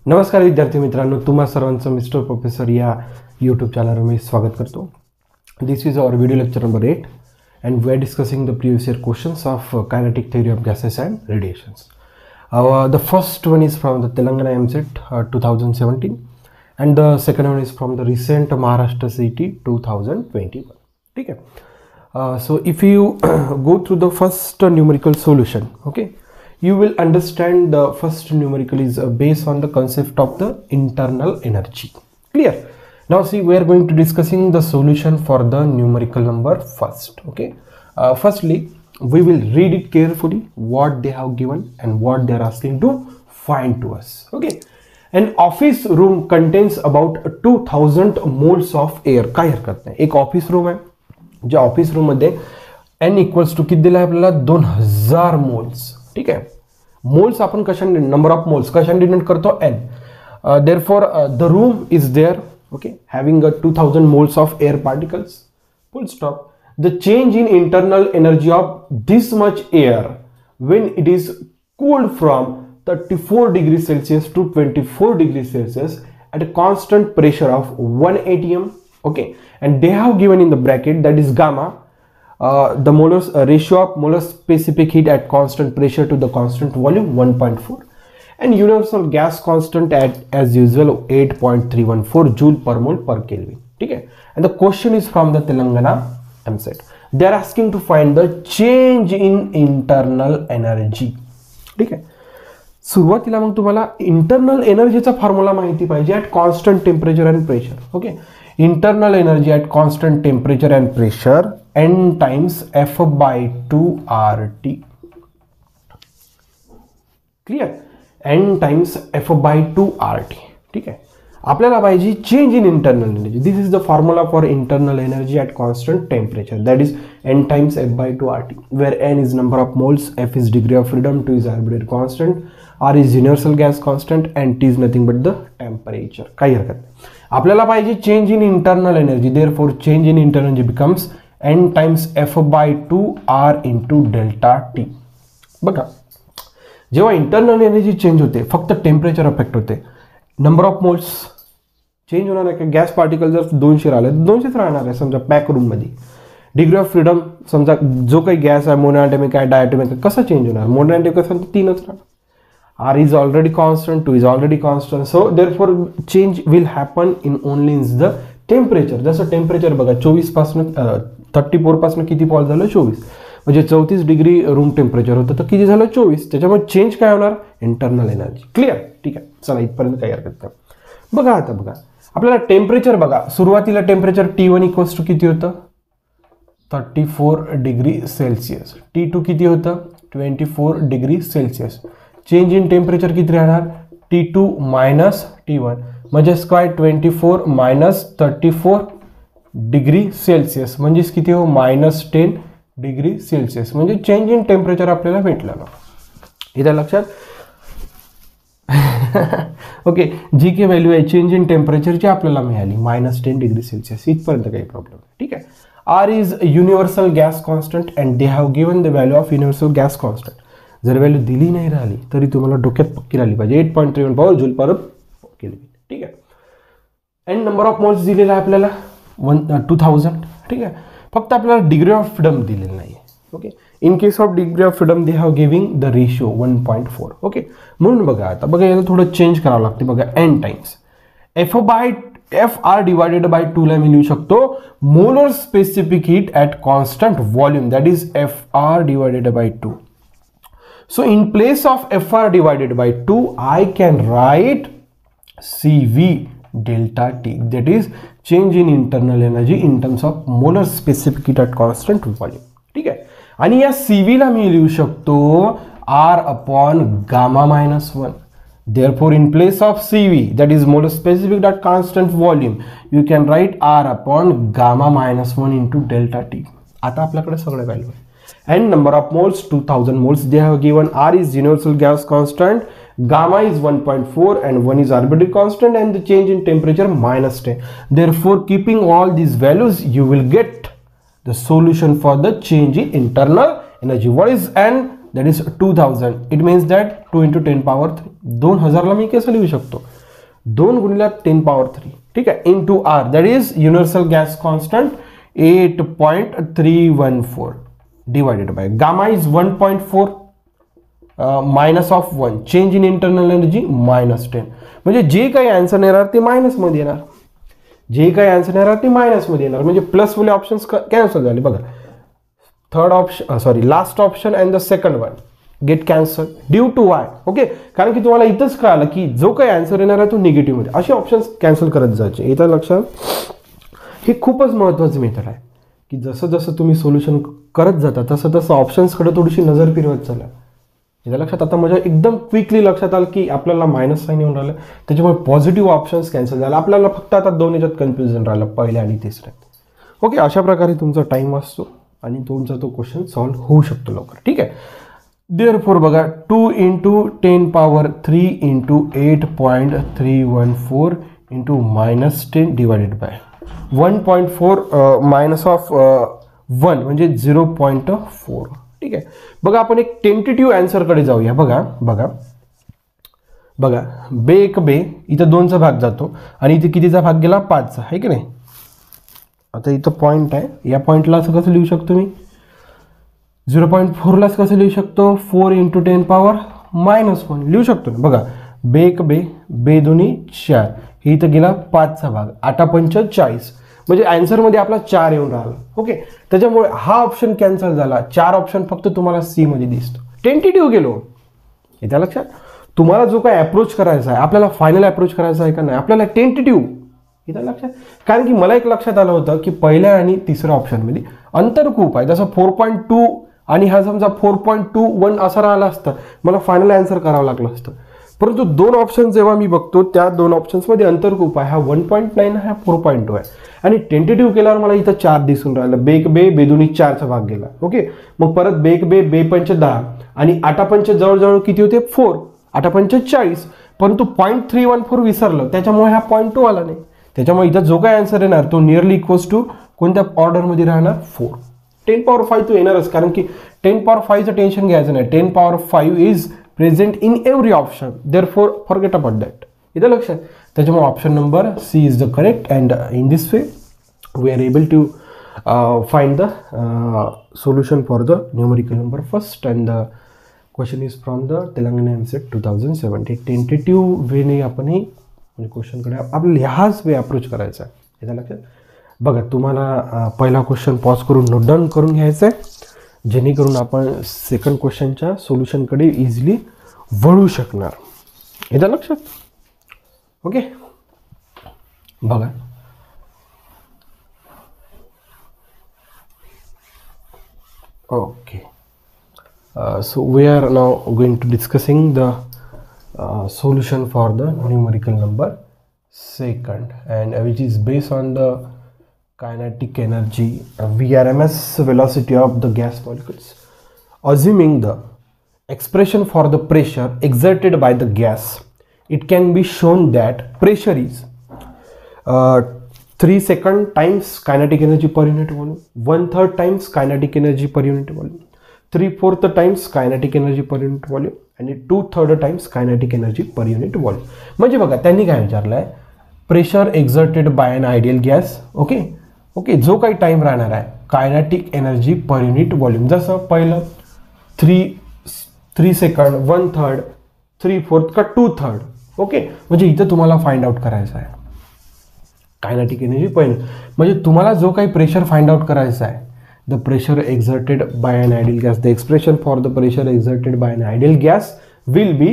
नमस्कार विद्यार्थी मित्रांनो, तुम्हा सर्वांचं मिस्टर प्रोफेसर या यूट्यूब चॅनलवर मी स्वागत करतो. This is our video lecture number 8 and we are discussing the previous year questions of kinetic theory of gases and radiations. The first one is from the Telangana MCET 2017 and the second one is from the recent Maharashtra CET 2021. ठीक है. So if you go through the first numerical solution, okay, you will understand the first numerical is based on the concept of the internal energy. Clear? Now see, we are going to discussing the solution for the numerical number first. Okay, firstly we will read it carefully what they have given and what they are asking to find to us. Okay, an office room contains about 2000 moles of air. काय हरकत नाही, एक office room आहे. ज्या office room मध्ये n equals to किती दिला आहे आपल्याला 2000 मोल्स. ठीक आहे, मोल्स आपण कशाने, नंबर ऑफ मोल्स कशाने डिनोट करतो, n. Therefore the room is there, okay, having a 2000 moles of air particles, full stop. The change in internal energy of this much air when it is cooled from 34 degrees Celsius to 24 degrees Celsius at a constant pressure of 1 atm. Okay, and they have given in the bracket that is gamma, the molar ratio of molar specific heat at constant pressure to the constant volume 1.4, and universal gas constant at as usual 8.314 joule per mole per Kelvin. ठीक है, and the question is from the Telangana MCET. They are asking to find the change in internal energy. ठीक है, सुरुवातीला मग तुम्हाला internal एनर्जीचा formula माहिती पाहिजे at constant temperature and pressure. Okay, internal energy at constant temperature and pressure n times F by 2 RT. Clear? n times F by 2 RT. ठीक आहे, आपल्याला पाहिजे change in internal energy. This is the formula for internal energy at constant temperature, that is n times F by 2 RT, where n is number of moles, F is degree of freedom, 2 is arbitrary constant, R is universal gas constant and T is nothing but the temperature. काही हरकत नाही. आपल्याला पाहिजे change in internal energy. Therefore change in internal energy becomes n times F by 2 R into delta T. बघा, जेव्हा internal energy change होते फक्त temperature affect होते, नंबर ऑफ मोल्स चेंज होणार आहे का. गॅस पार्टिकल जर 200 आले तर 200च राहणार आहे समजा पॅक रूम मध्ये. डिग्री ऑफ फ्रीडम समजा जो काही गॅस आहे, मोनोएटॉमिक आहे, डायटॉमिक आहे, कसं चेंज होणार. मोनोएटॉमिक असेल तर 3च राहणार. R is already constant, 2 is already constant, so therefore change will happen in only in the temperature. जसं टेम्परेचर बघा 24 पासून 34 पासून किती फॉल झालं 24, म्हणजे 34 डिग्री रूम टेम्परेचर होतं तर किती झालं 24. त्याच्यामुळे चेंज काय होणार, इंटरनल एनर्जी. क्लिअर? ठीक आहे, चला इथपर्यंत काही हरकत नाही. बघा आता बघा आपल्याला टेम्परेचर बघा, सुरुवातीला टेम्परेचर T1 इक्वल्स टू किती होतं 34 डिग्री सेल्सिअस, T2 किती होतं 24 degree Celsius. Change in temperature किती राहणार T2 मायनस T1, म्हणजे काय 24 मायनस 34 डिग्री सेल्सिअस म्हणजेच किती हो -10 डिग्री सेल्सिअस. म्हणजे चेंज इन टेम्परेचर आपल्याला भेटलं ना. इथं लक्षात. ओके, जी काही व्हॅल्यू आहे चेंज इन टेम्परेचरची आपल्याला मिळाली -10 डिग्री सेल्सिअस. इथपर्यंत काही प्रॉब्लेम नाही. ठीक आहे. R is universal gas constant and they have given the value of universal gas constant. जर व्हॅल्यू दिली नाही राहिली तरी तुम्हाला डोक्यात पक्की राहिली पाहिजे 8.314 जूल पर केल्विन. ठीक आहे, एंड नंबर ऑफ मोल्स दिलेला आहे आपल्याला 2000. ठीक आहे, फक्त आपल्याला डिग्री ऑफ फ्रीडम दिलेली नाही. Okay, in case of degree of freedom they have giving the ratio 1.4. Okay, म्हणून बघा आता बघा याला थोडं चेंज करावं लागते. बघा n times F R divided by 2 ला मी लिहू शकतो molar specific heat at constant volume, that is F R divided by 2. So in place of Fr divided by 2, I can write Cv delta T, that is change in internal energy in terms of molar specific heat at constant volume. ठीक आहे, आणि या Cv ला मी लिहू शकतो R upon gamma minus 1. Therefore in place of Cv, that is molar specific at constant volume, you can write R upon gamma minus 1 into delta T. आता आपल्याकडे सगळे व्हॅल्यू आहे. And number of moles 2000 moles they have given. R is universal gas constant, gamma is 1.4 and 1 is arbitrary constant, and the change in temperature -10. Therefore keeping all these values you will get the solution for the change in internal energy. What is n? That is 2000. It means that 2 × 10 power 3. 2000ला मी कसं लिहू शकतो, 2 × 10 power 3, ठीक आहे, into R, that is universal gas constant 8.314 divided by gamma is 1.4 minus of 1, change in internal energy -10. म्हणजे जे काही answer येणार ते मायनसमध्ये येणार, जे काही आन्सर येणार ते मायनसमध्ये येणार. म्हणजे प्लस वाले ऑप्शन्स कॅन्सल झाले बघा. Third option last option and the second one get cancel due to Y. Okay, कारण की तुम्हाला इथंच कळालं की जो काही आन्सर येणार आहे तो निगेटिव्हमध्ये, असे ऑप्शन्स कॅन्सल करत जायचे. इथं लक्षात, हे खूपच महत्त्वाचं मेथड आहे की जसं जसं तुम्ही सोल्युशन करत जाता तसं तसं ऑप्शन्सकडे थोडीशी नजर फिरवत चला. इथं लक्षात, आता माझ्या एकदम क्विकली लक्षात आलं की आपल्याला मायनस साईन येऊन राहिलं, त्याच्यामुळे पॉझिटिव्ह ऑप्शन्स कॅन्सल झाला. आपल्याला फक्त आता 2 याच्यात कन्फ्युजन राहिलं, पहिल्या आणि तिसऱ्यात. ओके, अशा प्रकारे तुमचा टाईम वाचतो आणि तुमचा तो क्वेश्चन सॉल्व्ह होऊ शकतो लवकर, ठीक आहे. देअरफॉर बघा, 2 × 10 power 3 × 8.314 × -10 divided by 1.4 minus of 1 म्हणजे 0.4, ठीक आहे. बघा, आपण एक टेंटेटिव्ह आन्सरकडे जाऊया. बघा बघा बघा, बे इथं 2चा भाग जातो आणि इथे कितीचा भाग गेला, 5चा, आहे की नाही. आता इथं पॉईंट आहे, या पॉईंटला असं कसं लिहू शकतो मी, 0.4लाच कसं लिहू शकतो, 4 × 10 पॉवर -1 लिहू शकतो ना. बघा, बे दोन्ही 4, हे इथं गेला 5चा भाग, 8×5 = 40, म्हणजे आन्सरमध्ये आपला 4 येऊन राहिला. ओके, त्याच्यामुळे हा ऑप्शन कॅन्सल झाला. 4 ऑप्शन फक्त तुम्हाला सी मध्ये दिसतो. टेंटेटिव्ह गेलो. येत्या लक्षात, तुम्हाला जो काय अप्रोच करायचा आहे, आपल्याला फायनल अप्रोच करायचा आहे का नाही, आपल्याला टेंटेटिव्ह. येत्या लक्षात, कारण की मला एक लक्षात आलं होतं की पहिल्या आणि तिसऱ्या ऑप्शनमध्ये अंतर खूप आहे. जसं 4.2 आणि हा समजा 4.21 असं राहिला असतं, मला फायनल आन्सर करावं लागलं असतं. परंतु 2 ऑप्शन जेव्हा मी बघतो त्या 2 ऑप्शन्समध्ये अंतर खूप आहे. हा 1.9 हा 4.2 आहे आणि टेंटेटिव्ह केल्यावर मला इथं 4 दिसून राहिलं. बे दोन्ही 4चा भाग गेला. ओके, मग परत बे 5 = 10 आणि 8×5 जवळजवळ किती होते, 4, 8×5 = 40. परंतु 0.314 विसरलं, त्याच्यामुळे हा 0.2 आला नाही. त्याच्यामुळे इथं जो काय आन्सर येणार तो नियरली इक्वल्स टू कोणत्या ऑर्डरमध्ये राहणार, 4. 10 पॉवर 5 तो येणारच, कारण की 10 पॉवर 5चं टेन्शन घ्यायचं नाही. 10 power 5 is present in every option, therefore forget about that. इथं लक्षात, त्याच्यामुळे option number C is the correct. And in this way we are able to find the solution for the numerical number first, and the question is from the Telangana MCET 2017. Tentative वेने आपण हे म्हणजे क्वेश्चनकडे आपल्याला ह्याच वे approach करायचा आहे. याच्या लक्षात बघा, तुम्हाला पहिला क्वेश्चन पॉज करून नोट डाऊन करून घ्यायचा आहे, जेणेकरून आपण सेकंड क्वेश्चनच्या सोल्युशनकडे इझिली वळू शकणार. याच्या लक्षात. ओके, बघा, okay, so we are now going to discussing the solution for the numerical number second, and which is based on the kinetic energy VRMS velocity of the gas molecules. Assuming the expression for the pressure exerted by the gas, it can be shown that pressure is 3 second times kinetic energy per unit volume, 1/3 times kinetic energy per unit volume, 3/4 times kinetic energy per unit volume, आणि 2/3 times kinetic energy per unit volume. म्हणजे बघा, त्यांनी काय विचारलंय, pressure exerted by an ideal gas. Okay, जो काही time राहणार आहे, kinetic energy per unit volume. जसं पहिलं 3 सेकंड, 1/3, 3/4 का 2/3. ओके, म्हणजे इथं तुम्हाला फाइंड आउट करायचं आहे कायनेटिक एनर्जी पर युनिट. म्हणजे तुम्हाला जो काही प्रेशर फाइंड आउट करायचा आहे, the pressure exerted by an ideal gas, the expression for the pressure exerted by an ideal gas will be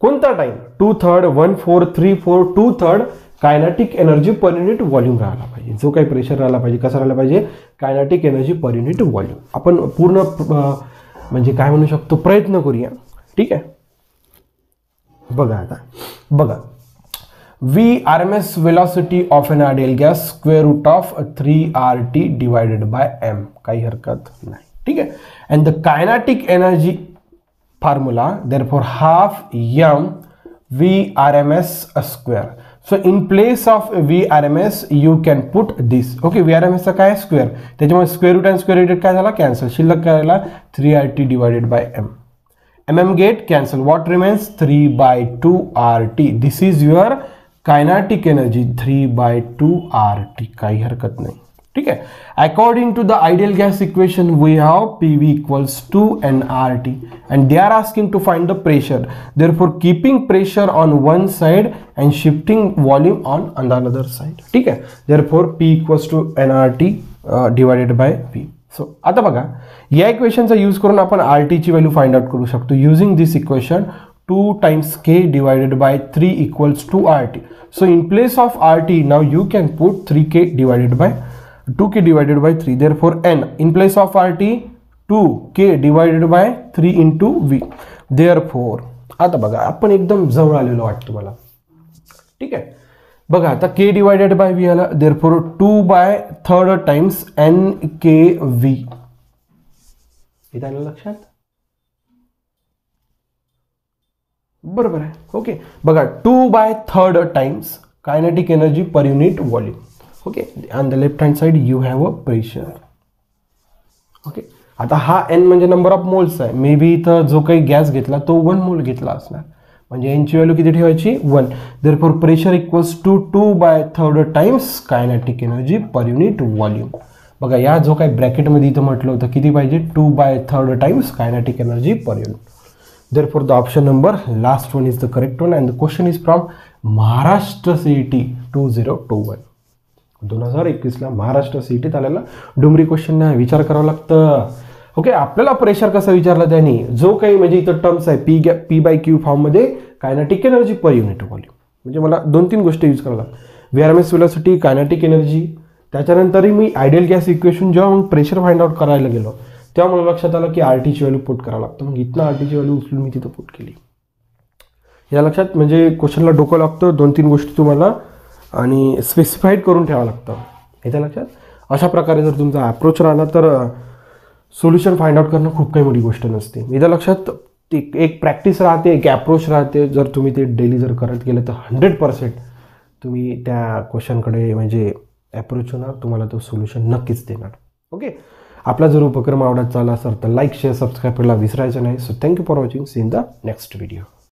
कोणता time, 2/3, 1/4, 3/4, 2/3 kinetic energy per unit volume राहिला पाहिजे. जो काही प्रेशर राहिला पाहिजे, कसं राहिला पाहिजे, kinetic energy per unit volume. आपण पूर्ण म्हणजे काय म्हणू शकतो, प्रयत्न करूया. ठीक आहे, बघा आता, बघा, VRMS velocity of an ideal gas square root of 3RT divided by m. काही हरकत नाही. ठीक आहे, and the kinetic energy formula therefore half m VRMS square. So in place of VRMS you can put this. Okay, VRMSचा काय square, त्याच्यामुळे square root and square root काय झाला, कॅन्सल. शिल्लक काय झाला 3RT divided by M. MM get cancel. What remains 3/2RT. This is your kinetic energy 3/2RT. काही हरकत नाही. ठीक आहे. According to the ideal gas equation we have PV equals to nRT and they are asking to find the pressure. Therefore keeping pressure on one side and shifting volume on another side. ठीक आहे. Therefore P equals to nRT divided by V. So आता बघा, या इक्वेशनचा use करून आपण RT ची value find out करू शकतो. Using this equation 2 times K divided by 3 equals to RT. So in place of RT now you can put 3K divided by 2K divided by 3. Therefore N in place of RT 2K divided by 3 into V. Therefore आता बघा, आपण एकदम जवळ आलेलो वाटतं मला. ठीक आहे. बघा आता K divided by V आला. Therefore 2/3 times NKV. इथं आलं लक्षात? बरोबर आहे. ओके, बघा 2/3 times kinetic energy per unit volume. Okay, on the left hand side you have a pressure. Okay, आता हा N म्हणजे नंबर ऑफ मोल्स आहे. मे बी इथं जो काही गॅस घेतला तो 1 मोल घेतला असणार, म्हणजे N ची व्हॅल्यू किती ठेवायची 1. Therefore pressure equals to 2/3 times kinetic energy per unit volume. बघा, या जो काही ब्रॅकेटमध्ये इथं म्हटलं होतं किती पाहिजे 2/3 times kinetic energy per unit. Therefore the option number last one is the correct one. And the question is from Maharashtra CET 2021. 2021ला महाराष्ट्र CETत आलेला डुमरी क्वेश्चन विचार करावा लागतं. ओके, आपल्याला प्रेशर कसं विचारलं त्यांनी, जो काही म्हणजे इथं टर्म्स आहे P/Q फॉर्ममध्ये kinetic energy per unit volume. म्हणजे मला 2-3 गोष्टी यूज करावं लागतात. VRMS velocity, kinetic energy. त्याच्यानंतरही मी आयडियल गॅस इक्वेशन जेव्हा मग प्रेशर फाइंड आउट करायला गेलो तेव्हा मला लक्षात आलं की RT ची व्हॅल्यू पुट करावं लागतं. मग इथनं RT ची व्हॅल्यू उचलून मी तिथं पुट केली. या लक्षात, म्हणजे क्वेश्चनला डोकं लागतं. 2-3 गोष्टी तुम्हाला आणि स्पेसिफाईड करून ठेवावं लागतं. येत्या लक्षात. अशा प्रकारे जर तुमचा अप्रोच राहिला तर सोल्युशन फाइंड आउट करणं खूप काही मोठी गोष्ट नसते. येत्या लक्षात. एक प्रॅक्टिस राहते, एक अप्रोच राहते. जर तुम्ही ते डेली जर करत गेलं तर 100% तुम्ही त्या क्वेश्चनकडे म्हणजे अप्रोच होणार, तुम्हाला तो सोल्युशन नक्कीच देणार. ओके, आपला जर उपक्रम आवडत चालला असेल तर लाईक, शेअर, सबस्क्राईब करायला विसरायचं नाही. So thank you for watching. See in the next video.